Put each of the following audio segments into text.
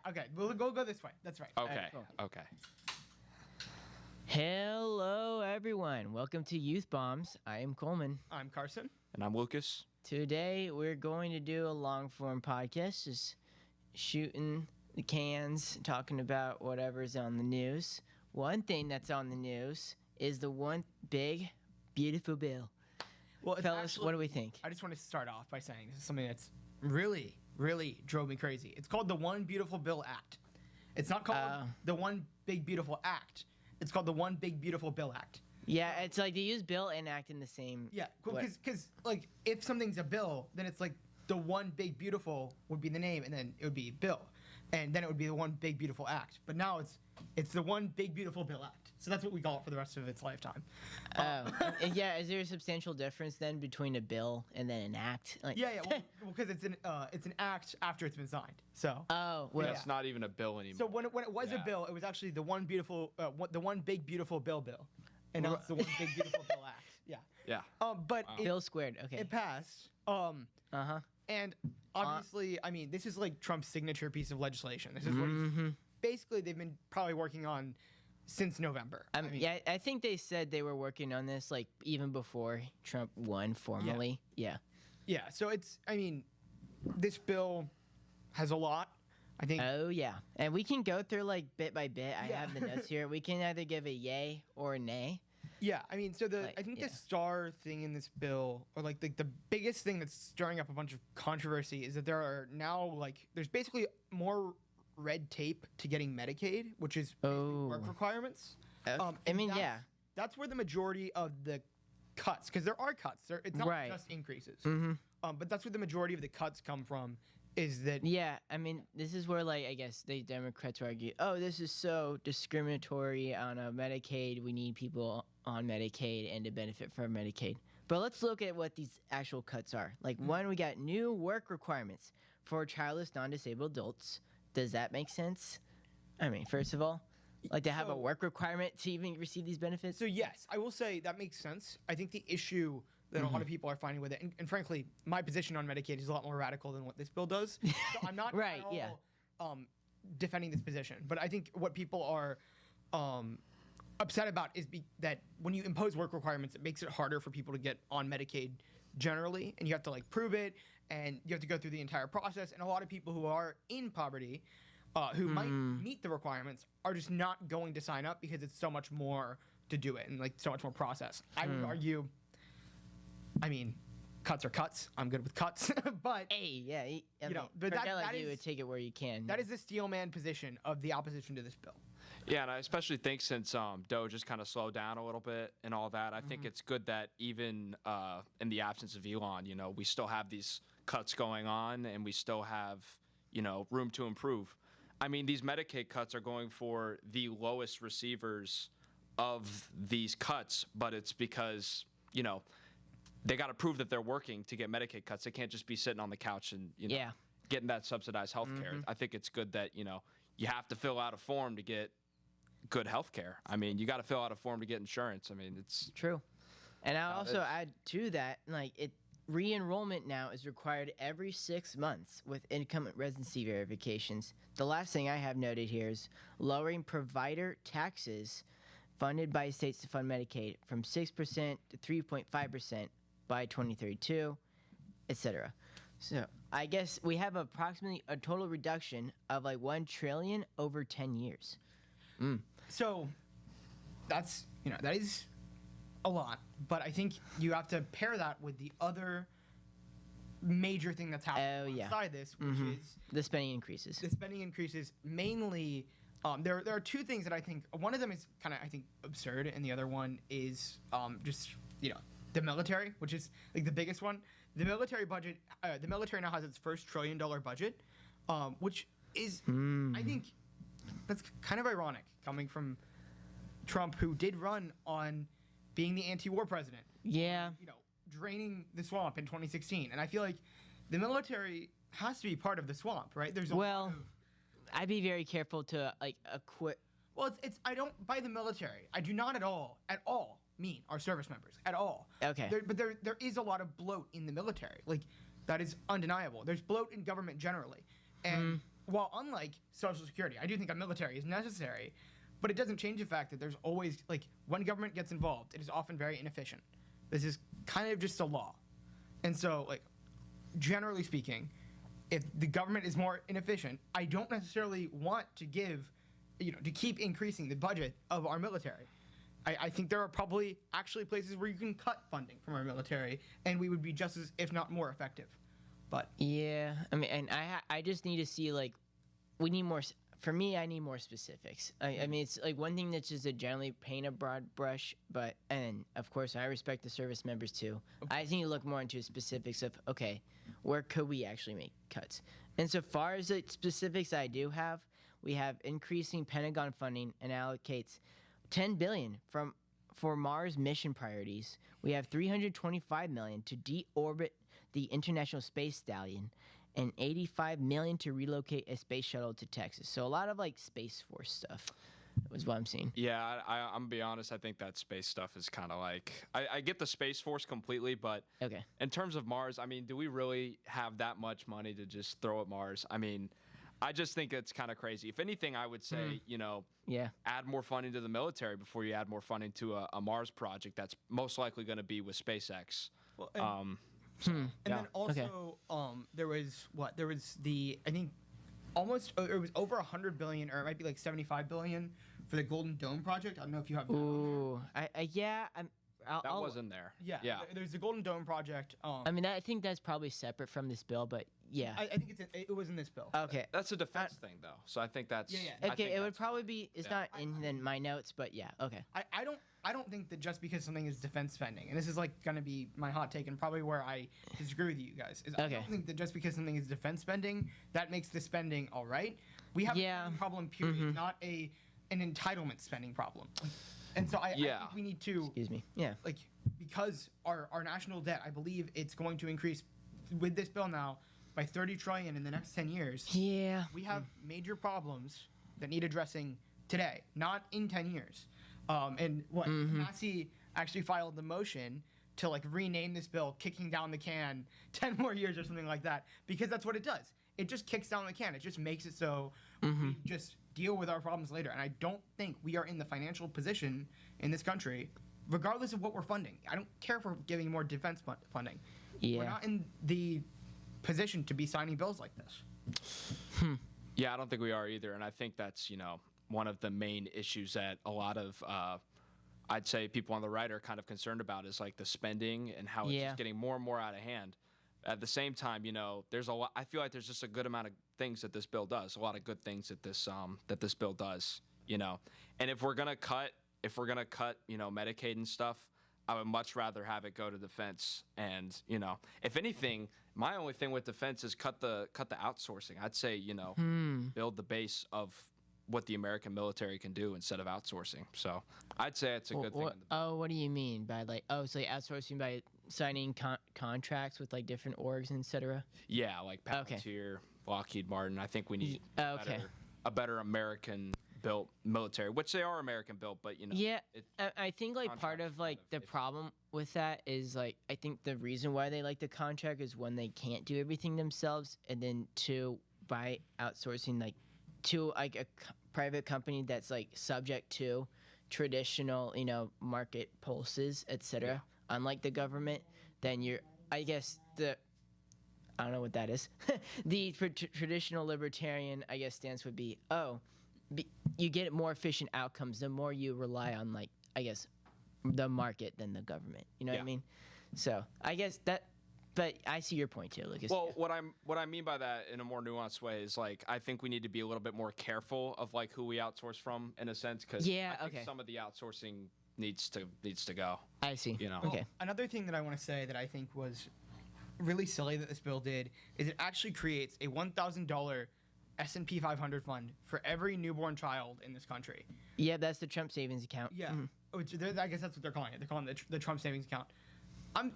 Okay. We'll go this way. That's right. Okay. cool. Okay. Hello, everyone. Welcome to Youth Bombs. I am Coleman. I'm Carson. And I'm Lucas. Today, we're going to do a long-form podcast, just shooting the cans, talking about whatever's on the news. One thing that's on the news is the one big, beautiful bill. Well, Fellas, what do we think? I just want to start off by saying this is something that's really, really drove me crazy. It's called the One Beautiful Bill Act. It's not called the One Big Beautiful Act. It's called the One Big Beautiful Bill Act. Yeah, it's like they use bill and act in the same. Yeah, because like if something's a bill, then it's like the One Big Beautiful would be the name, and then it would be bill, and then it would be the One Big Beautiful Act. But now it's the One Big Beautiful Bill Act. So that's what we call it for the rest of its lifetime. Yeah, is there a substantial difference then between a bill and then an act? Like, Yeah. Well, because it's an act after it's been signed. So. Oh, well. That's not even a bill anymore. So when it was a bill, it was actually the One Big Beautiful Bill. And now it's the One Big Beautiful Bill Act. Yeah. Yeah. But Bill squared. Okay. it passed. And obviously, I mean, this is like Trump's signature piece of legislation. This is what basically they've been probably working on since November. Yeah, I think they said they were working on this like even before Trump won formally. Yeah. Yeah. So this bill has a lot. I think. Oh yeah, and we can go through like bit by bit. I Yeah. have the notes here. We can either give a yay or a nay. Yeah, I mean, so I think yeah. the star thing in this bill, or like the biggest thing that's stirring up a bunch of controversy, is that there are now there's basically more red tape to getting Medicaid, which is work requirements. That's where the majority of the cuts, because there are cuts. It's not just increases. But that's where the majority of the cuts come from. Is that this is where I guess the Democrats argue, oh, this is so discriminatory on Medicaid. We need people on Medicaid and to benefit from Medicaid. But let's look at what these actual cuts are. One, we got new work requirements for childless, non-disabled adults. Does that make sense? I mean, first of all, to have a work requirement to even receive these benefits? So yes, I will say that makes sense. I think the issue that a lot of people are finding with it, and frankly, my position on Medicaid is a lot more radical than what this bill does. So I'm not at all defending this position, but I think what people are upset about is that when you impose work requirements, it makes it harder for people to get on Medicaid generally, and you have to prove it, and you have to go through the entire process. And a lot of people who are in poverty, who might meet the requirements, are just not going to sign up because it's so much more to do it and so much more process. I would argue. I mean, cuts are cuts. I'm good with cuts, but but that you would take it where you can. That is the steelman position of the opposition to this bill. Yeah, and I especially think since Doe just kind of slowed down a little bit and all that, I think it's good that even in the absence of Elon, we still have these cuts going on and we still have, room to improve. I mean, these Medicaid cuts are going for the lowest receivers of these cuts, but it's because, they got to prove that they're working to get Medicaid cuts. They can't just be sitting on the couch and getting that subsidized health care. I think it's good that you have to fill out a form to get good health care. I mean, you got to fill out a form to get insurance. I mean, it's true. And I'll also add to that, re-enrollment now is required every 6 months with income and residency verifications. The last thing I have noted here is lowering provider taxes funded by states to fund Medicaid from 6% to 3.5%. by 2032, etc. So I guess we have approximately a total reduction of $1 trillion over 10 years. So that's that is a lot, but I think you have to pair that with the other major thing that's happening outside this, which is the spending increases. The spending increases mainly. There are two things that I think. One of them is kind of absurd, and the other one is just the military, which is the biggest one. The military budget. The military now has its first $1 trillion budget, which is I think that's kind of ironic coming from Trump, who did run on being the anti-war president. Yeah. Draining the swamp in 2016, and I feel like the military has to be part of the swamp, right? I'd be very careful to acquit. Well, I don't buy the military. I do not at all mean our service members at all. Okay. But there is a lot of bloat in the military. That is undeniable. There's bloat in government generally, and while unlike Social Security, I do think a military is necessary, but it doesn't change the fact that there's always, like, when government gets involved, it is often very inefficient. This is kind of just a law. And so, like, generally speaking, if the government is more inefficient, I don't necessarily want to to keep increasing the budget of our military. I think there are probably actually places where you can cut funding from our military, and we would be just as, if not more, effective. But yeah, I mean, and I just need to see, like, we need more. For me, I need more specifics. I mean, it's like one thing that's just to generally paint a broad brush, and of course, I respect the service members too. Okay. I just need to look more into specifics of, okay, where could we actually make cuts? And so far as the specifics I do have, we have increasing Pentagon funding and allocates $10 billion for Mars mission priorities. We have $325 million to deorbit the International Space Stallion, and $85 million to relocate a space shuttle to Texas. So a lot of like Space Force stuff was what I'm seeing. Yeah, I'm gonna be honest. I think that space stuff is kind of like I get the Space Force completely, but okay. In terms of Mars, I mean, do we really have that much money to just throw at Mars? I mean, I just think it's kind of crazy. If anything, I would say, add more funding to the military before you add more funding to a Mars project that's most likely going to be with SpaceX. Well, and then also, there was I think it was over 100 billion, or it might be like 75 billion for the Golden Dome project. I don't know if you have that. Ooh, that was in there. Yeah. There's the Golden Dome project. I mean, I think that's probably separate from this bill, but yeah. I think it was in this bill. Okay. That's a defense thing, though. So I think that's. Yeah. Okay, it would probably be. It's not in my notes, but yeah. Okay. I don't think that just because something is defense spending, and this is like going to be my hot take and probably where I disagree with you guys, is I don't think that just because something is defense spending, that makes the spending all right. We have a spending problem, period, not an entitlement spending problem. And so I think we need to. Excuse me. Yeah. Like, because our national debt, I believe it's going to increase with this bill now by 30 trillion in the next 10 years. Yeah. We have major problems that need addressing today, not in 10 years. And Massey actually filed the motion to like rename this bill kicking down the can 10 more years or something like that, because that's what it does. It just kicks down the can. It just makes it so we just deal with our problems later. And I don't think we are in the financial position in this country, regardless of what we're funding. I don't care if we're giving more defense funding. Yeah. We're not in the position to be signing bills like this. Yeah, I don't think we are either. And I think that's, one of the main issues that a lot of, I'd say people on the right are kind of concerned about is like the spending and how it's just getting more and more out of hand. At the same time, there's a lot. I feel like there's just a good amount of things that this bill does. A lot of good things that this bill does. And if we're gonna cut, Medicaid and stuff, I would much rather have it go to defense. And if anything, my only thing with defense is cut the outsourcing. I'd say build the base of what the American military can do instead of outsourcing. So I'd say it's a good thing. What do you mean by so outsourcing by signing contracts with like different orgs, etc.? Yeah, like Palantir, Lockheed Martin. I think we need a better American-built military, which they are American-built, but I think like part of like the problem with that is like I think the reason why they like the contract is when they can't do everything themselves, and then two, by outsourcing like to like a private company that's like subject to traditional market pulses, etc. Unlike the government, then I don't know what that is. The traditional libertarian stance would be you get more efficient outcomes the more you rely on the market than the government. You know what I mean? So I guess that. But I see your point too, Lucas. Well, what I mean by that in a more nuanced way is like I think we need to be a little bit more careful of like who we outsource from in a sense, because I think some of the outsourcing needs to go. I see. Well, another thing that I want to say that I think was really silly that this bill did is it actually creates a $1,000 S&P 500 fund for every newborn child in this country. Yeah, that's the Trump savings account. Yeah, I guess that's what they're calling it. They're calling it the Trump savings account. I'm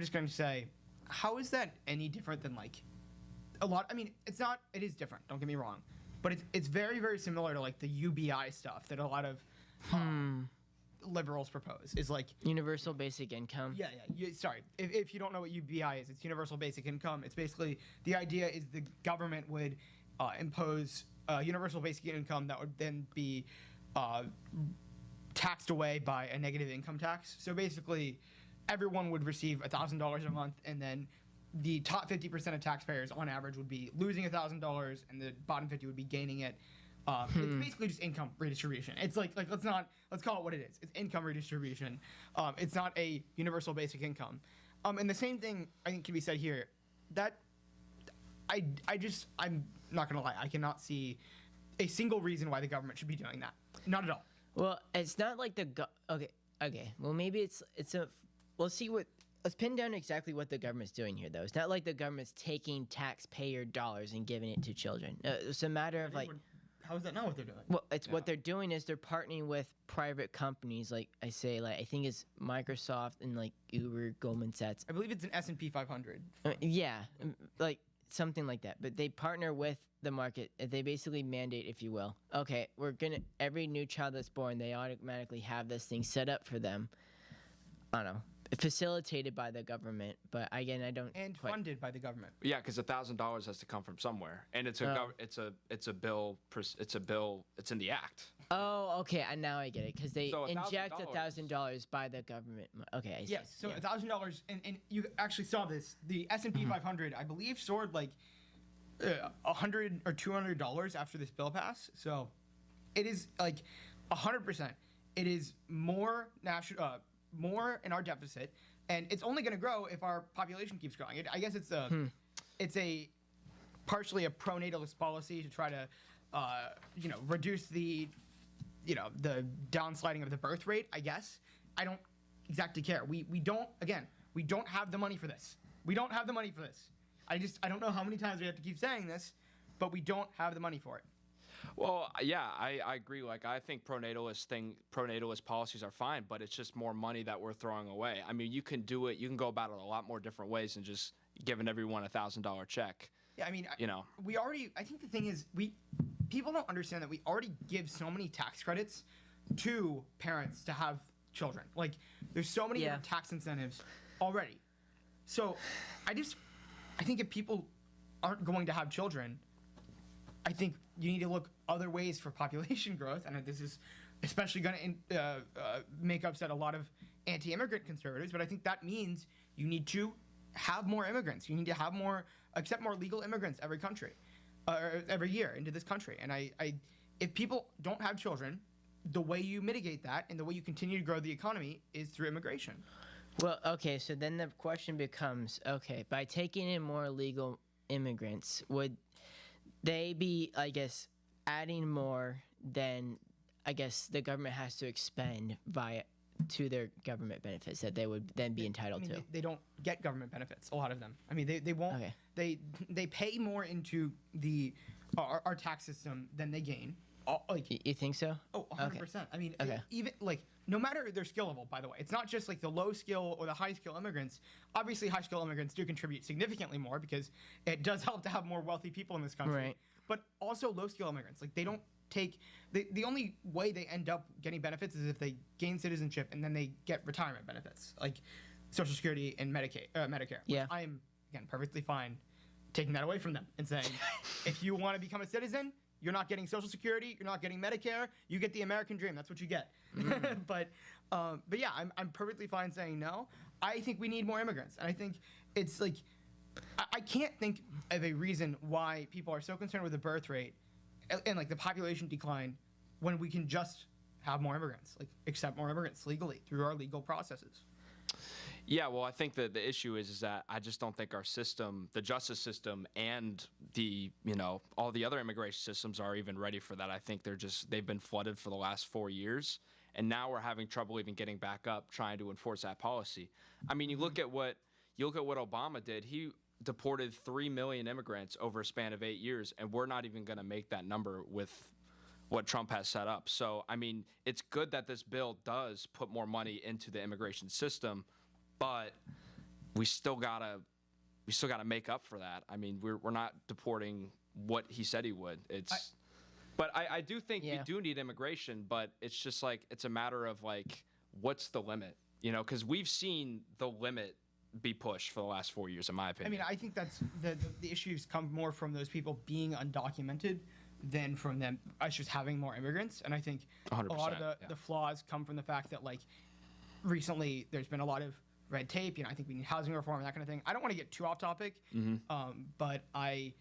just going to say, how is that any different than like a lot? I mean, it's not. It is different. Don't get me wrong, but it's very, very similar to like the UBI stuff that a lot of liberals propose. Is like universal basic income. Yeah. Sorry, if you don't know what UBI is, it's universal basic income. It's basically the idea is the government would impose universal basic income that would then be taxed away by a negative income tax. So basically, everyone would receive $1,000 a month, and then the top 50% of taxpayers on average would be losing $1,000, and the bottom 50 would be gaining it. It's basically just income redistribution. It's like let's call it what it is. It's income redistribution. It's not a universal basic income. And the same thing I think can be said here. That I'm not gonna lie. I cannot see a single reason why the government should be doing that. Not at all. Well, it's not like okay. Well, maybe it's a. Let's pin down exactly what the government's doing here, though. It's not like the government's taking taxpayer dollars and giving it to children. It's a matter of like. How is that not what they're doing? Well, what they're doing is they're partnering with private companies, like I think it's Microsoft and like Uber, Goldman Sachs. I believe it's an S&P 500. Yeah, like something like that. But they partner with the market. They basically mandate, if you will, okay, every new child that's born, they automatically have this thing set up for them. I don't know. Facilitated by the government, but again, I don't. And funded by the government. Yeah, because $1,000 has to come from somewhere, and it's a bill. It's in the act. Oh, okay. Now I get it, because they So inject $1,000 by the government. Okay, I see. Yes. So $1,000, and you actually saw this. The S&P 500, I believe, soared like $100 or $200 after this bill passed. So it is like 100%. It is more national. More in our deficit, and it's only going to grow if our population keeps growing. I guess it's a partially a pro-natalist policy to try to reduce the downsliding of the birth rate. I guess I don't exactly care. We don't have the money for this. We don't have the money for this. I don't know how many times we have to keep saying this, but we don't have the money for it. Well, yeah, I agree. Like, I think pronatalist policies are fine, but it's just more money that we're throwing away. I mean, you can do it. You can go about it a lot more different ways than just giving everyone $1,000 check. Yeah, I mean, I think the thing is, people don't understand that we already give so many tax credits to parents to have children. Like, there's so many different tax incentives already. So, I think if people aren't going to have children, I think you need to look other ways for population growth, and this is especially going to make upset a lot of anti-immigrant conservatives. But I think that means you need to have more immigrants. You need to accept more legal immigrants every year into this country. And if people don't have children, the way you mitigate that and the way you continue to grow the economy is through immigration. Well, okay, so then the question becomes, okay, by taking in more legal immigrants, would they be, I guess, adding more than, I guess, the government has to expend to their government benefits that they would then be entitled to? They don't get government benefits, a lot of them. I mean, they won't. Okay. They pay more into our tax system than they gain. You think so? Oh, 100%. Okay. I mean, even no matter their skill level, by the way, it's not just like the low skill or the high skill immigrants. Obviously, high skill immigrants do contribute significantly more because it does help to have more wealthy people in this country. Right. But also low skill immigrants, like they don't take the only way they end up getting benefits is if they gain citizenship and then they get retirement benefits, like Social Security and Medicare. Which I am again perfectly fine taking that away from them and saying, if you want to become a citizen, you're not getting Social Security, you're not getting Medicare, you get the American dream. That's what you get. But yeah, I'm perfectly fine saying no. I think we need more immigrants, and I think it's like I can't think of a reason why people are so concerned with the birth rate and like the population decline when we can just have more immigrants, like accept more immigrants legally through our legal processes. Yeah, well, I think that the issue is that I just don't think our system, the justice system, and all the other immigration systems are even ready for that. I think they've been flooded for the last 4 years, and now we're having trouble even getting back up trying to enforce that policy. I mean, you look at what Obama did. He deported 3 million immigrants over a span of 8 years, and we're not even going to make that number with what Trump has set up. So, I mean, it's good that this bill does put more money into the immigration system, but we still gotta make up for that. I mean, we're not deporting what he said he would. But I do think we do need immigration, but it's just like it's a matter of like what's the limit, because we've seen the limit be pushed for the last 4 years, in my I opinion. mean, I think that's the issues come more from those people being undocumented than from them us just having more immigrants. And I think a lot of 100%, the flaws come from the fact that like recently there's been a lot of red tape. I think we need housing reform and that kind of thing. I don't want to get too off topic, but I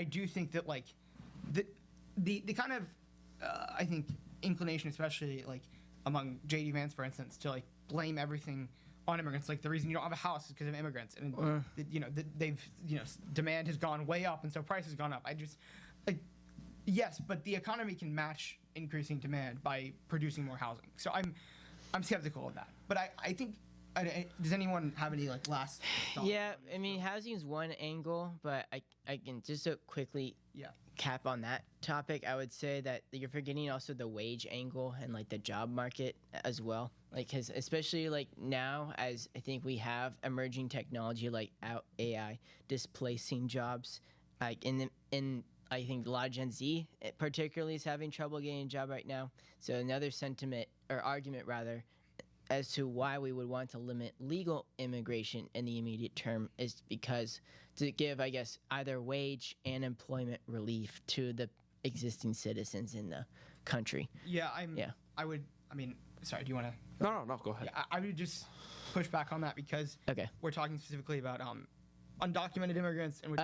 do think that like the kind of I think inclination, especially like among JD Vance, for instance, to like blame everything on immigrants. Like the reason you don't have a house is because of immigrants, and they've demand has gone way up, and so price has gone up. I just like yes, but the economy can match increasing demand by producing more housing. So I'm skeptical of that. But I think. Does anyone have any like last thoughts? Yeah, I mean, housing is one angle, but I can just to quickly cap on that topic. I would say that you're forgetting also the wage angle and like the job market as well. Like, 'cause especially like now, as I think we have emerging technology like AI displacing jobs, like in I think a lot of Gen Z particularly is having trouble getting a job right now. So another sentiment or argument rather as to why we would want to limit legal immigration in the immediate term is because to give, I guess, either wage and employment relief to the existing citizens in the country. Yeah, I would. I mean, sorry. Do you want to? No. Go ahead. Yeah, I would just push back on that because we're talking specifically about undocumented immigrants, and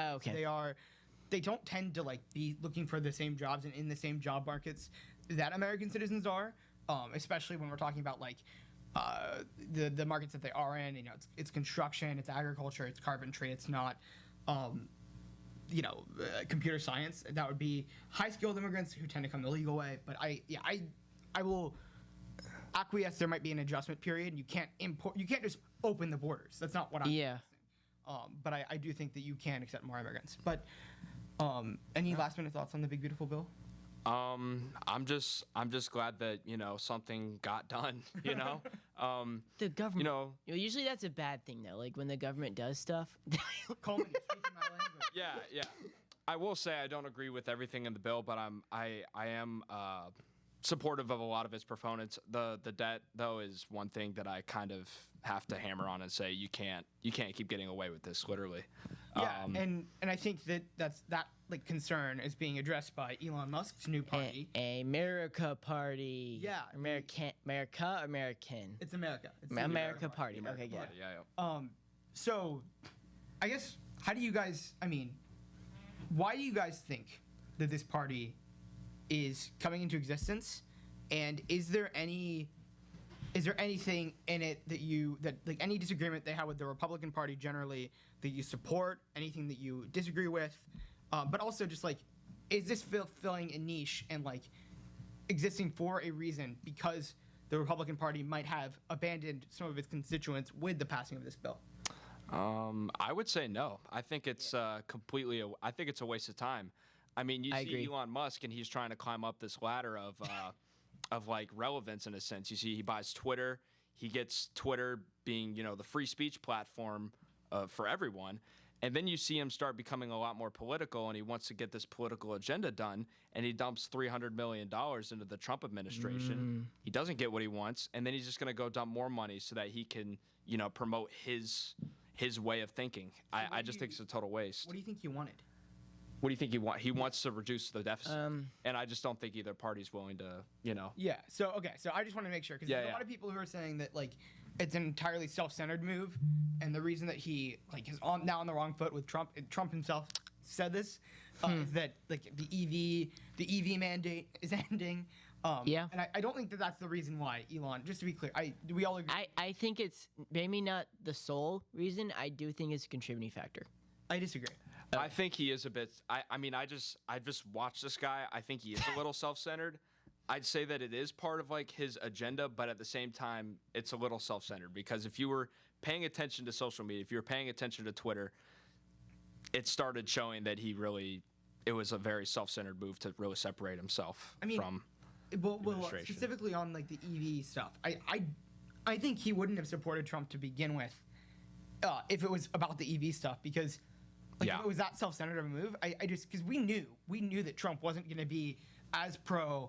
they don't tend to like be looking for the same jobs and in the same job markets that American citizens are, especially when we're talking about like. The markets that they are in, it's construction, it's agriculture, it's carpentry, it's not, computer science. That would be high-skilled immigrants who tend to come the legal way. But I will acquiesce. There might be an adjustment period. You can't just open the borders. That's not what I'm suggesting. But I do think that you can accept more immigrants. But any last-minute thoughts on the big beautiful bill? I'm just glad that something got done. The government. Usually that's a bad thing though. Like when the government does stuff. Coleman, you're speaking my language. Yeah. I will say I don't agree with everything in the bill, but I am supportive of a lot of its proponents. The debt though is one thing that I kind of have to hammer on and say you can't keep getting away with this literally. Yeah, and I think that like concern is being addressed by Elon Musk's new party, America Party. Yeah, American. It's America. It's the America Party. America Okay, Party. Yeah. So, I guess how do you guys? I mean, why do you guys think that this party is coming into existence, and is there anything in it that like any disagreement they have with the Republican Party generally that you support, anything that you disagree with, but also just like, is this filling a niche and like existing for a reason because the Republican Party might have abandoned some of its constituents with the passing of this bill? I would say no. I think it's completely. I think it's a waste of time. I mean, you see Elon Musk, and he's trying to climb up this ladder of like relevance in a sense. You see, he buys Twitter. He gets Twitter being, the free speech platform for everyone. And then you see him start becoming a lot more political, and he wants to get this political agenda done, and he dumps $300 million into the Trump administration. He doesn't get what he wants, and then he's just going to go dump more money so that he can, promote his way of thinking. So I just think it's a total waste. What do you think he wanted? What do you think he wants? He wants to reduce the deficit, and I just don't think either party's willing to, Yeah. So I just want to make sure because there's a lot of people who are saying that like it's an entirely self-centered move, and the reason that he like is now on the wrong foot with Trump. Trump himself said this is that like the EV mandate is ending. And I don't think that that's the reason why Elon. Just to be clear, do we all agree? I think it's maybe not the sole reason. I do think it's a contributing factor. I disagree. I think he is a bit. I just watched this guy. I think he is a little self-centered. I'd say that it is part of like his agenda, but at the same time, it's a little self-centered because if you were paying attention to social media, if you were paying attention to Twitter, it started showing that it was a very self-centered move to really separate himself from administration. Specifically on like the EV stuff, I think he wouldn't have supported Trump to begin with if it was about the EV stuff because. Like if it was that self-centered of a move, I just because we knew that Trump wasn't going to be as pro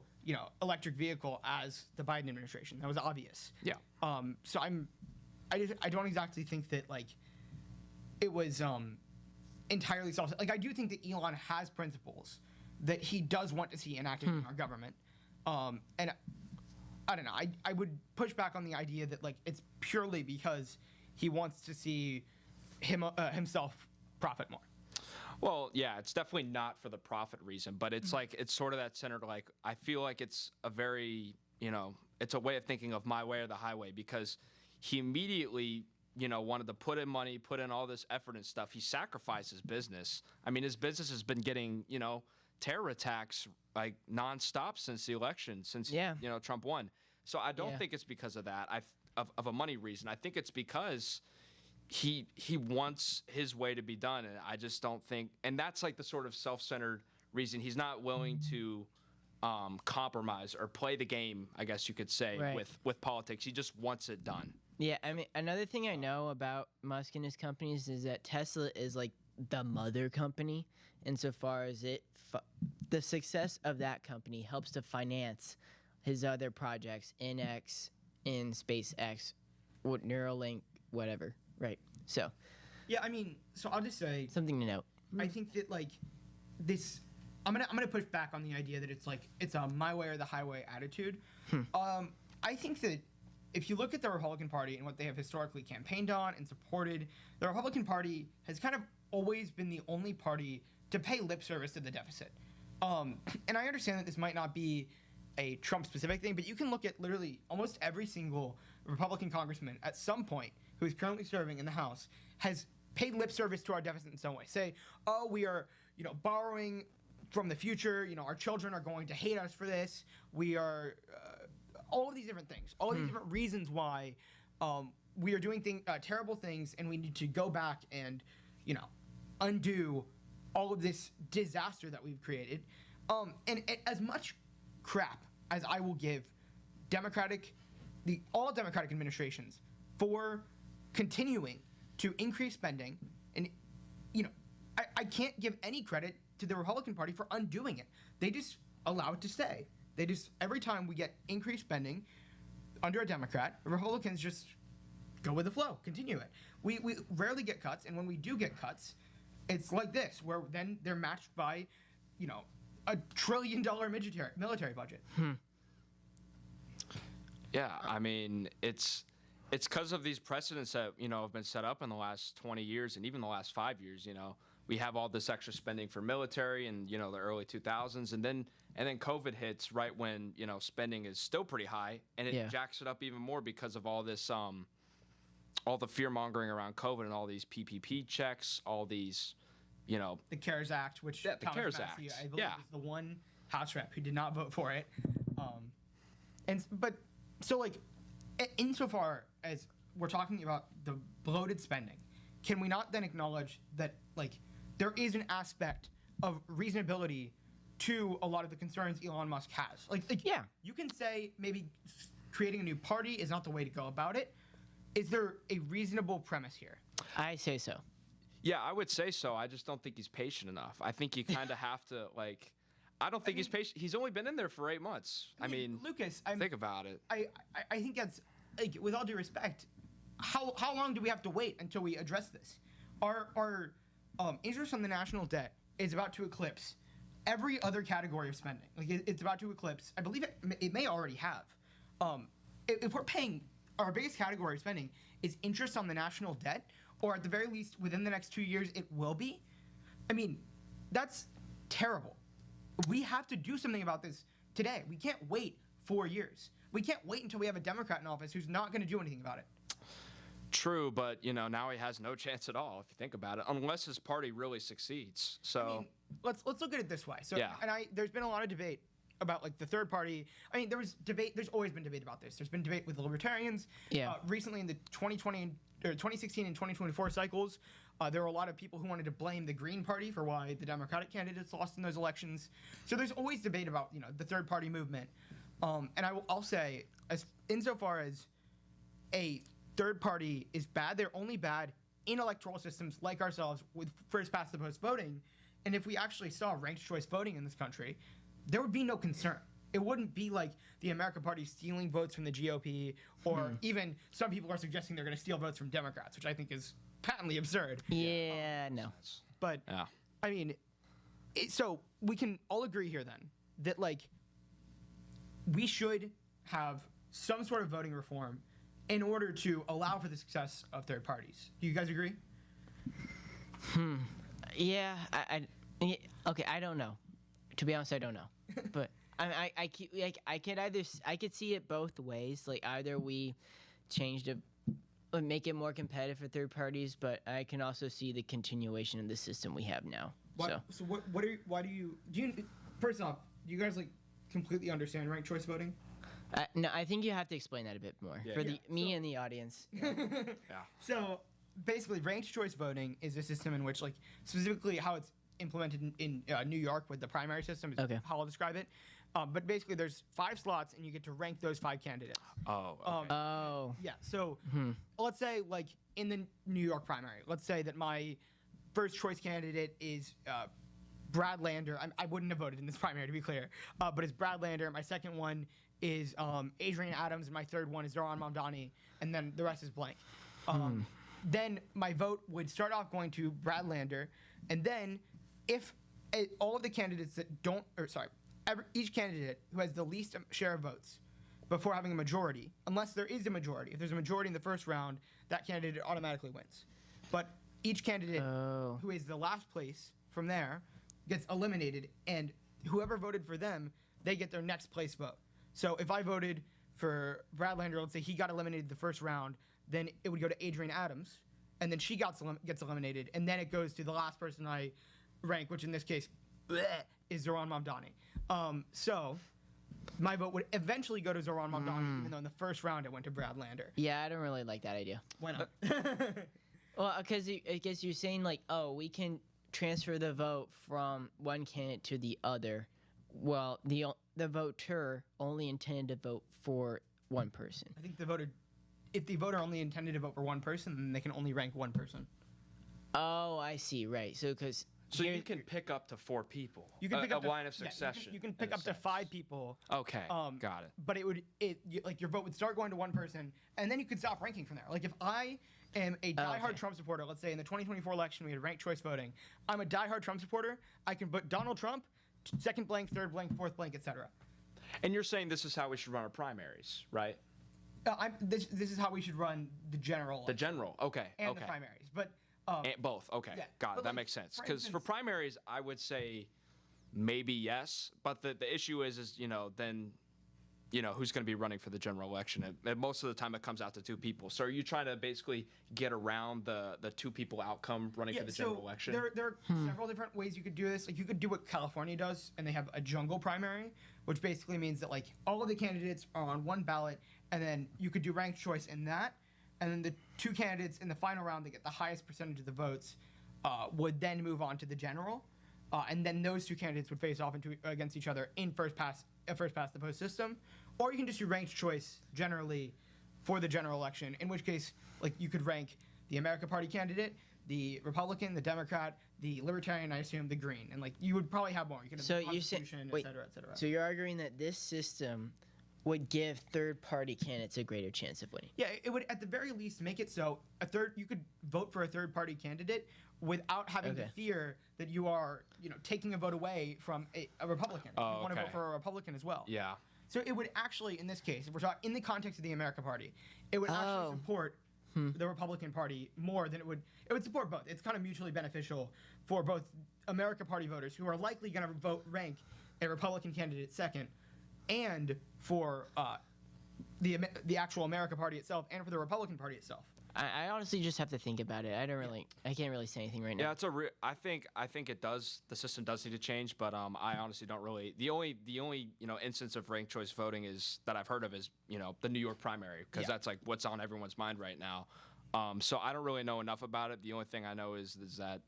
electric vehicle as the Biden administration. That was obvious. Yeah. So I don't exactly think that like it was entirely self. Like I do think that Elon has principles that he does want to see enacted in our government, and I don't know. I would push back on the idea that like it's purely because he wants to see himself profit more. Well, yeah, it's definitely not for the profit reason, but it's like it's sort of that centered. Like I feel like it's a very it's a way of thinking of my way or the highway, because he immediately wanted to put in money, put in all this effort and stuff. He sacrificed his business. I mean, his business has been getting terror attacks like nonstop since the election, since Trump won. So I don't think it's because of that. Of a money reason. I think it's because he wants his way to be done, and I just don't think. And that's like the sort of self-centered reason. He's not willing to compromise or play the game, I guess you could say, with politics. He just wants it done. Yeah, I mean, another thing I know about Musk and his companies is that Tesla is like the mother company, insofar as the success of that company helps to finance his other projects, NX, in SpaceX, Neuralink, whatever. Right. So. Yeah, I mean, so I'll just say something to note. I think that like this, I'm gonna push back on the idea that it's a my way or the highway attitude. I think that if you look at the Republican Party and what they have historically campaigned on and supported, the Republican Party has kind of always been the only party to pay lip service to the deficit. And I understand that this might not be a Trump-specific thing, but you can look at literally almost every single Republican congressman at some point who is currently serving in the House has paid lip service to our deficit in some way. Say, oh, we are, borrowing from the future. Our children are going to hate us for this. We are all of these different things, all of these different reasons why we are doing terrible things, and we need to go back and, undo all of this disaster that we've created. And as much crap as I will give all Democratic administrations for continuing to increase spending, and I can't give any credit to the Republican Party for undoing it. They just allow it to stay. They just, every time we get increased spending under a Democrat, the Republicans just go with the flow, continue it. We rarely get cuts, and when we do get cuts, it's like this, where then they're matched by, $1 trillion military budget. Yeah, I mean, it's because of these precedents that have been set up in the last 20 years and even the last 5 years. We have all this extra spending for military in the early 2000s, and then COVID hits right when spending is still pretty high, and it jacks it up even more because of all this all the fear mongering around COVID and all these PPP checks, all these the CARES Act, which the Thomas CARES Massie, Act, I believe, is the one House rep who did not vote for it. So insofar as we're talking about the bloated spending, can we not then acknowledge that there is an aspect of reasonability to a lot of the concerns Elon Musk has? You can say maybe creating a new party is not the way to go about it. Is there a reasonable premise here? I say so. Yeah, I would say so. I just don't think he's patient enough. I think you kind of have to I don't think he's patient. He's only been in there for 8 months. I mean, Lucas, think about it. I think that's with all due respect. How long do we have to wait until we address this? Our interest on the national debt is about to eclipse every other category of spending. It's about to eclipse. I believe it may already have. If we're paying, our biggest category of spending is interest on the national debt, or at the very least within the next 2 years it will be. I mean, that's terrible. We have to do something about this today. We can't wait 4 years. We can't wait until we have a Democrat in office who's not going to do anything about it. True, but now he has no chance at all if you think about it, unless his party really succeeds. So I mean, let's look at it this way. So yeah. And there's been a lot of debate about the third party. I mean, there's always been debate about this. There's been debate with the libertarians. Yeah. Recently in the 2016 and 2024 cycles, there were a lot of people who wanted to blame the Green Party for why the Democratic candidates lost in those elections. So there's always debate about the third party movement. And I'll say, insofar as a third party is bad, they're only bad in electoral systems like ourselves with first past the post voting. And if we actually saw ranked choice voting in this country, there would be no concern. It wouldn't be like the American Party stealing votes from the GOP, or even some people are suggesting they're going to steal votes from Democrats, which I think is patently absurd. Yeah, no. But Yeah. I mean, so we can all agree here then that like we should have some sort of voting reform in order to allow for the success of third parties. Do you guys agree? Yeah, okay, I don't know. To be honest, I don't know. But I could see it both ways. Like either we make it more competitive for third parties, but I can also see the continuation of the system we have now. So why do you first off, do you guys like completely understand ranked choice voting? No, I think you have to explain that a bit more for me and the audience. Yeah. So basically, ranked choice voting is a system in which, like, specifically how it's implemented in New York with the primary system is how I'll describe it. But basically, there's 5 slots, and you get to rank those 5 candidates. Oh. Okay. Yeah. So let's say, like, in the New York primary, let's say that my first choice candidate is Brad Lander. I wouldn't have voted in this primary, to be clear, but it's Brad Lander. My second one is Adrian Adams, and my third one is Zoran Mamdani, and then the rest is blank. Then my vote would start off going to Brad Lander, and then if all of the candidates that don't, each candidate who has the least share of votes before having a majority, unless there is a majority, if there's a majority in the first round, that candidate automatically wins. But each candidate who is the last place from there gets eliminated, and whoever voted for them, they get their next place vote. So if I voted for Brad Lander, let's say he got eliminated the first round, then it would go to Adrian Adams, and then she gets eliminated, and then it goes to the last person I rank, which in this case is Zoran Mamdani. So my vote would eventually go to Zoran Mamdani, even though in the first round it went to Brad Lander. Yeah, I don't really like that idea. Why not? Well, because I guess you're saying like, oh, we can transfer the vote from one candidate to the other. Well, the voter only intended to vote for one person. I think if the voter only intended to vote for one person, then they can only rank one person. Oh, I see. Right. So you can pick up to 4 people. You can pick up a line of succession. Yeah, you can pick up to 5 people. Okay, got it. But like your vote would start going to one person, and then you could stop ranking from there. Like if I am a diehard Trump supporter, let's say in the 2024 election we had ranked choice voting, I'm a diehard Trump supporter. I can put Donald Trump, second blank, third blank, fourth blank, etc. And you're saying this is how we should run our primaries, right? This is how we should run the general. The general, okay, and the primaries, but. And both, okay, yeah, got it. That makes sense. Because for primaries, I would say maybe yes, but the issue is then, who's going to be running for the general election? And most of the time, it comes out to 2 people. So are you trying to basically get around the 2 people outcome running for the general election? There are several different ways you could do this. Like you could do what California does, and they have a jungle primary, which basically means that like all of the candidates are on one ballot, and then you could do ranked choice in that. And then the 2 candidates in the final round that get the highest percentage of the votes would then move on to the general, and then those 2 candidates would face off against each other in first past the post system. Or you can just do ranked choice generally for the general election, in which case like you could rank the America Party candidate, the Republican, the Democrat, the Libertarian, I assume the Green, and like you would probably have more. You could have the Constitution, et cetera, et cetera. So you're arguing that this system would give third-party candidates a greater chance of winning. Yeah, it would at the very least make it so you could vote for a third-party candidate without having to fear that you are, taking a vote away from a Republican. You want to vote for a Republican as well. Yeah. So it would actually, in this case, if we're talking in the context of the America Party, it would actually support the Republican Party more than it would support both. It's kind of mutually beneficial for both America Party voters who are likely going to rank a Republican candidate second, and for the actual America Party itself, and for the Republican Party itself. I honestly just have to think about it. I can't really say anything right now. Yeah, I think it does. The system does need to change, but I honestly don't really. The only instance of ranked choice voting is that I've heard of is the New York primary, because that's like what's on everyone's mind right now. So I don't really know enough about it. The only thing I know is that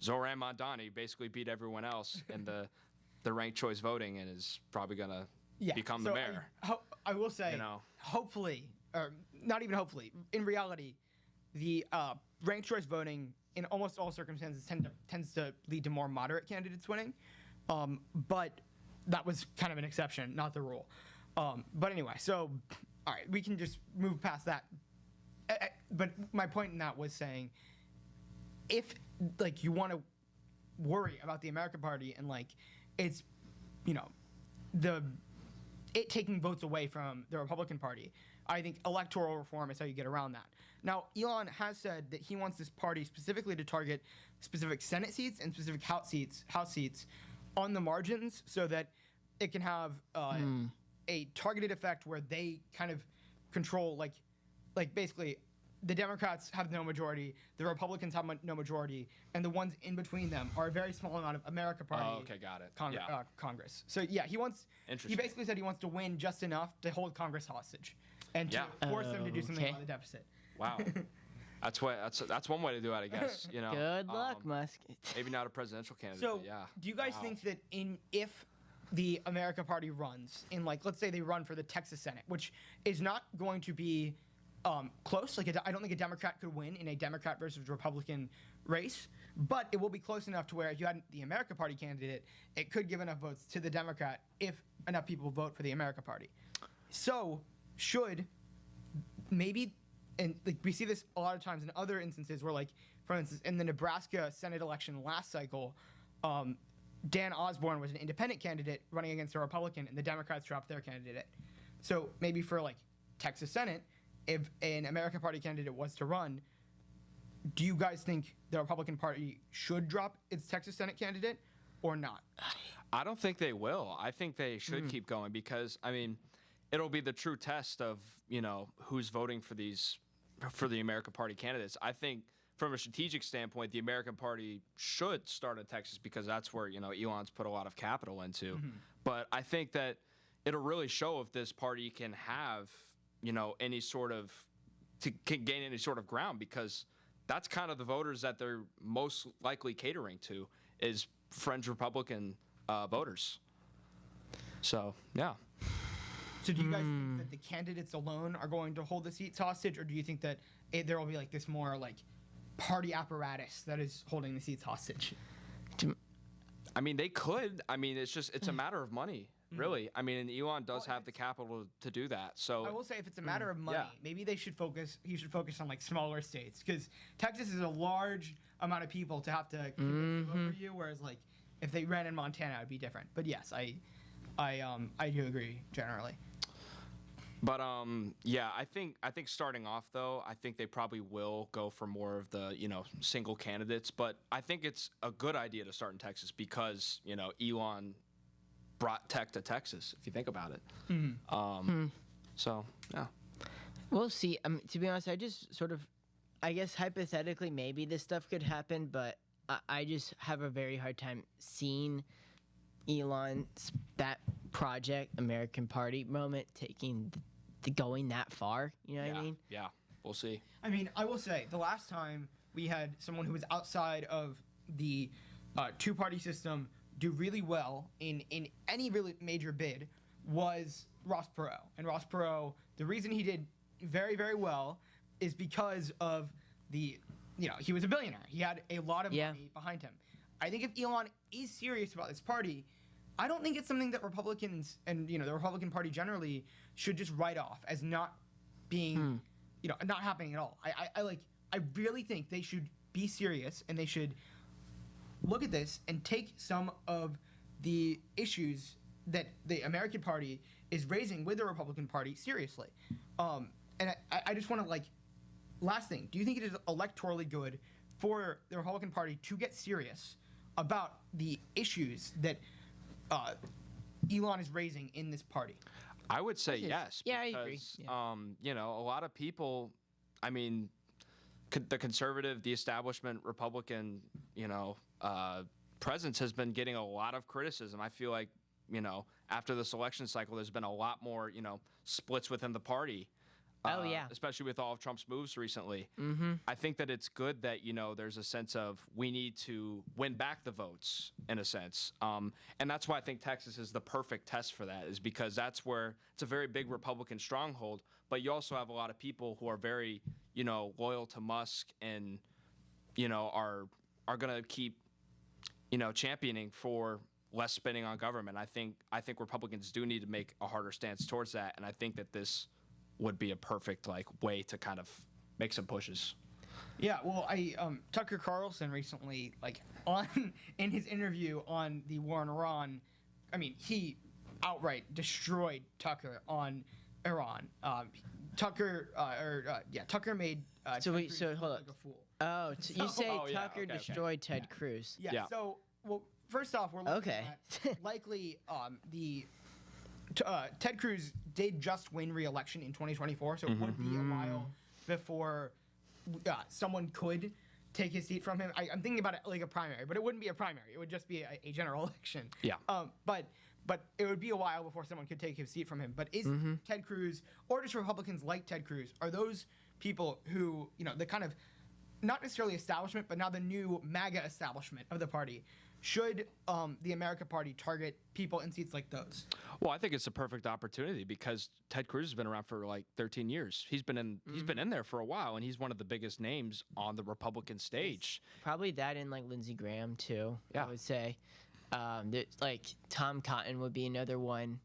Zoran Mamdani basically beat everyone else in the ranked choice voting, and is probably gonna become the mayor. I will say, hopefully, or not even hopefully, in reality, the ranked choice voting in almost all circumstances tends to lead to more moderate candidates winning, but that was kind of an exception, not the rule. But anyway, so all right, we can just move past that. But my point in that was saying, if like you want to worry about the American Party and like it's, you know, it taking votes away from the Republican Party, I think electoral reform is how you get around that. Now, Elon has said that he wants this party specifically to target specific Senate seats and specific House seats on the margins so that it can have a targeted effect where they kind of control, like basically the Democrats have no majority, the Republicans have no majority, and the ones in between them are a very small amount of America Party. Oh, okay, got it. Congress. So yeah, he basically said he wants to win just enough to hold Congress hostage and to force them to do something about the deficit. Wow. That's one way to do it, I guess. You know. Good luck, Musk. Maybe not a presidential candidate. So, but yeah. do you guys think that if the America Party runs in, like, let's say they run for the Texas Senate, which is not going to be close. Like, I don't think a Democrat could win in a Democrat versus Republican race, but it will be close enough to where if you had the America Party candidate, it could give enough votes to the Democrat if enough people vote for the America Party. So, should maybe, and like we see this a lot of times in other instances where, like, for instance, in the Nebraska Senate election last cycle, Dan Osborne was an independent candidate running against a Republican, and the Democrats dropped their candidate. So maybe for, like, Texas Senate, if an American Party candidate was to run, do you guys think the Republican Party should drop its Texas Senate candidate or not? I don't think they will. I think they should keep going because, I mean, it'll be the true test of, you know, who's voting for the American Party candidates. I think from a strategic standpoint, the American Party should start in Texas because that's where, you know, Elon's put a lot of capital into. But I think that it'll really show if this party can have, you know, can gain any sort of ground because that's kind of the voters that they're most likely catering to is fringe Republican voters. So, yeah. So do you guys think that the candidates alone are going to hold the seats hostage, or do you think that there will be like this more like party apparatus that is holding the seats hostage? I mean, they could. I mean, it's a matter of money, really. I mean, and Elon does have the capital to do that. So I will say, if it's a matter of money, maybe he should focus on like smaller states because Texas is a large amount of people to have to convince to vote for you. Whereas like if they ran in Montana, it'd be different. But yes, I do agree generally. But yeah, I think starting off though, I think they probably will go for more of the, you know, single candidates. But I think it's a good idea to start in Texas because, you know, Elon brought tech to Texas. If you think about it, so yeah, we'll see. To be honest, I just sort of, I guess hypothetically, maybe this stuff could happen, but I just have a very hard time seeing Elon's that project American Party moment going that far. You know what I mean? Yeah, we'll see. I mean, I will say the last time we had someone who was outside of the two-party system do really well in any really major bid was Ross Perot. And Ross Perot, the reason he did very, very well is because of he was a billionaire. He had a lot of money behind him. I think if Elon is serious about this party, I don't think it's something that Republicans and, you know, the Republican Party generally should just write off as not being, you know, not happening at all. I really think they should be serious and they should look at this and take some of the issues that the American Party is raising with the Republican Party seriously. And I just want to, like, last thing, do you think it is electorally good for the Republican Party to get serious about the issues that Elon is raising in this party? I would say yes. Yeah, because, I agree. Yeah. You know, a lot of people, I mean, the conservative, the establishment Republican, you know, presence has been getting a lot of criticism. I feel like, you know, after this election cycle, there's been a lot more, you know, splits within the party. Especially with all of Trump's moves recently. I think that it's good that, you know, there's a sense of we need to win back the votes in a sense. And that's why I think Texas is the perfect test for that, is because that's where it's a very big Republican stronghold, but you also have a lot of people who are very, you know, loyal to Musk and, you know, are going to keep, you know, championing for less spending on government. I think Republicans do need to make a harder stance towards that. And I think that this would be a perfect like way to kind of make some pushes. Yeah, well, Tucker Carlson recently, in his interview on the war in Iran, I mean, he outright destroyed Tucker on Iran. Tucker made So Ted wait, Cruz so look hold like up. a fool. Oh, you say Tucker okay. destroyed Ted Cruz. Yeah. Yeah. So, well, first off, we're looking Okay. at likely Ted Cruz did just win re-election in 2024, so it would be a while before someone could take his seat from him. I'm thinking about it like a primary, but it wouldn't be a primary. It would just be a general election. Yeah. But it would be a while before someone could take his seat from him. But is Ted Cruz, or just Republicans like Ted Cruz, are those people who, the kind of, not necessarily establishment, but now the new MAGA establishment of the party, should the America Party target people in seats like those? Well, I think it's a perfect opportunity because Ted Cruz has been around for like 13 years. He's been in there for a while, and he's one of the biggest names on the Republican stage. Probably that and like Lindsey Graham too. Yeah. I would say, like Tom Cotton would be another one.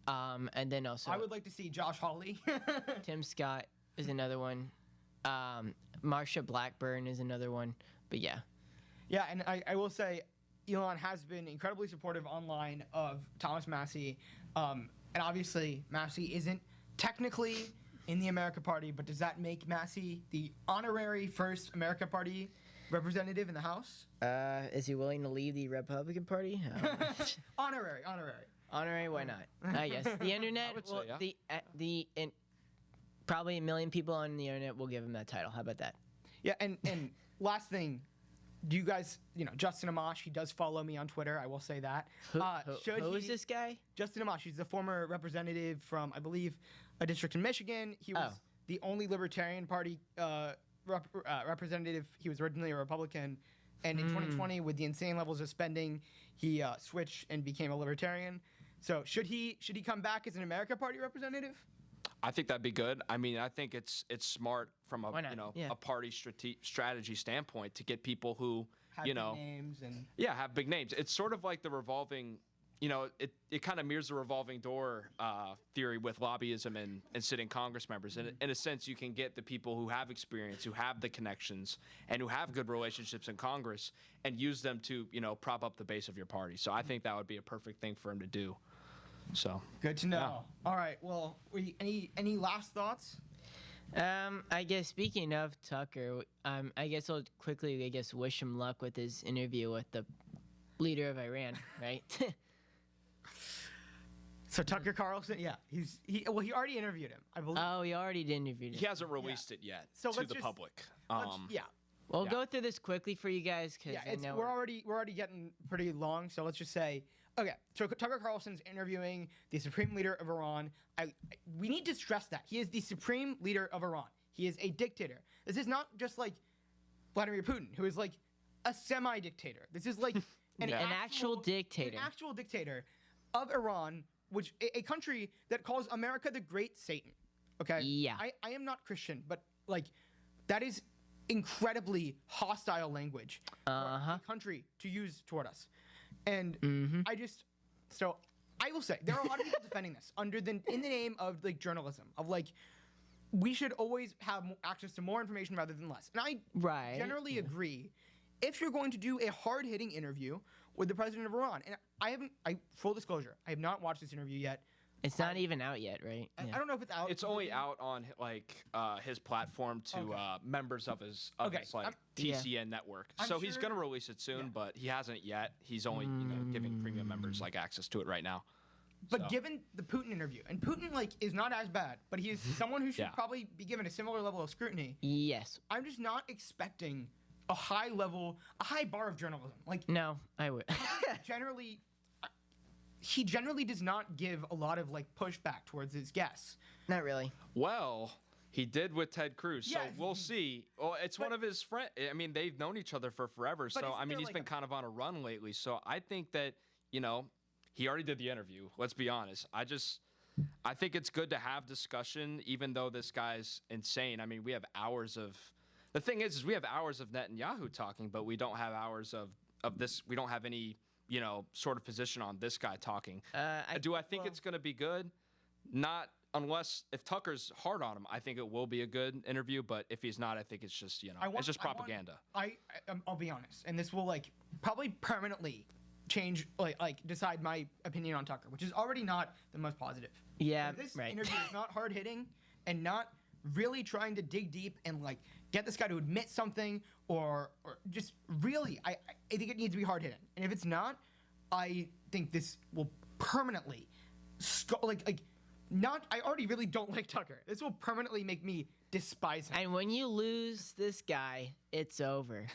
And then also I would like to see Josh Hawley. Tim Scott is another one. Marsha Blackburn is another one. But yeah. Yeah, and I will say Elon has been incredibly supportive online of Thomas Massie. And obviously, Massie isn't technically in the America Party, but does that make Massie the honorary first America Party representative in the House? Is he willing to leave the Republican Party? Honorary. Honorary, why not? I guess the internet. I would say, yeah. Probably a million people on the internet will give him that title. How about that? Yeah, and last thing, do you guys, Justin Amash, he does follow me on Twitter, I will say that. Who is this guy? Justin Amash, he's the former representative from, I believe, a district in Michigan. He was the only Libertarian Party representative. He was originally a Republican. And in 2020, with the insane levels of spending, he switched and became a Libertarian. So should he come back as an America Party representative? I think that'd be good. I mean, I think it's smart from a a party strategy standpoint to get people who Have big names and have big names. It's sort of like the revolving, it kind of mirrors the revolving door theory with lobbyism and sitting Congress members. And in a sense, you can get the people who have experience, who have the connections, and who have good relationships in Congress, and use them to prop up the base of your party. So I think that would be a perfect thing for him to do. So good to know. All right. Well, any last thoughts? I guess speaking of Tucker, I guess I'll quickly wish him luck with his interview with the leader of Iran, right? So Tucker Carlson, he already interviewed him, I believe. Oh, he already interviewed him. he hasn't released it yet to the public. We'll go through this quickly for you guys because we're already getting pretty long. So let's just say, okay. So Tucker Carlson's interviewing the supreme leader of Iran. We need to stress that he is the supreme leader of Iran. He is a dictator. This is not just like Vladimir Putin, who is like a semi-dictator. This is like an actual dictator. An actual dictator of Iran, which a country that calls America the Great Satan. Okay. Yeah. I am not Christian, but like that is incredibly hostile language for a country to use toward us. And I will say there are a lot of people defending this in the name of like journalism, of like we should always have access to more information rather than less. And I generally agree. If you're going to do a hard-hitting interview with the president of Iran, and full disclosure, I have not watched this interview yet. It's not even out yet, right? I don't know if it's out. It's only out on his platform to members of his TCN network. So he's going to release it soon, but he hasn't yet. He's only giving premium members access to it right now. But given the Putin interview, and Putin is not as bad, but he is someone who should probably be given a similar level of scrutiny. Yes. I'm just not expecting a high bar of journalism. No, I would. He generally does not give a lot of pushback towards his guests. Not really. Well, he did with Ted Cruz, so we'll see. Well, it's one of his friends. I mean, they've known each other for forever, so I mean, he's been kind of on a run lately. So I think that he already did the interview. Let's be honest. I think it's good to have discussion, even though this guy's insane. I mean, we have hours of. The thing is we have hours of Netanyahu talking, but we don't have hours of this. We don't have any. Sort of position on this guy talking. Do I think it's going to be good? not unless if Tucker's hard on him, I think it will be a good interview. But if he's not, I think it's just it's just propaganda. I'll be honest, and this will like probably permanently change like decide my opinion on Tucker, which is already not the most positive. Yeah, if this right. interview is not hard hitting and not really trying to dig deep and like get this guy to admit something or just really, I think it needs to be hard hitting. And if it's not, I think this will permanently not. I already really don't like Tucker. This will permanently make me despise him. And when you lose this guy, it's over.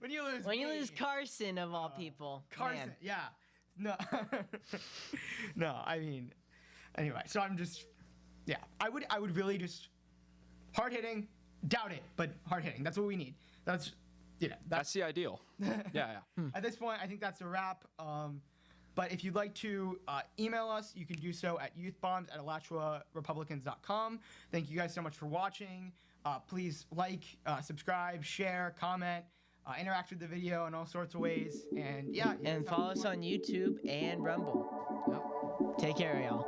When you lose Carson of all people, Carson, man. yeah, no, no. I mean, anyway. So I'm just, yeah. I would really just hard hitting, doubt it, but hard hitting. That's what we need. That's the ideal. Yeah. At this point, I think that's a wrap. But if you'd like to email us, you can do so at youthbombs@alachuarepublicans.com. Thank you guys so much for watching. Please like, subscribe, share, comment. Interact with the video in all sorts of ways. And yeah. And follow us on YouTube and Rumble. Yep. Take care, y'all.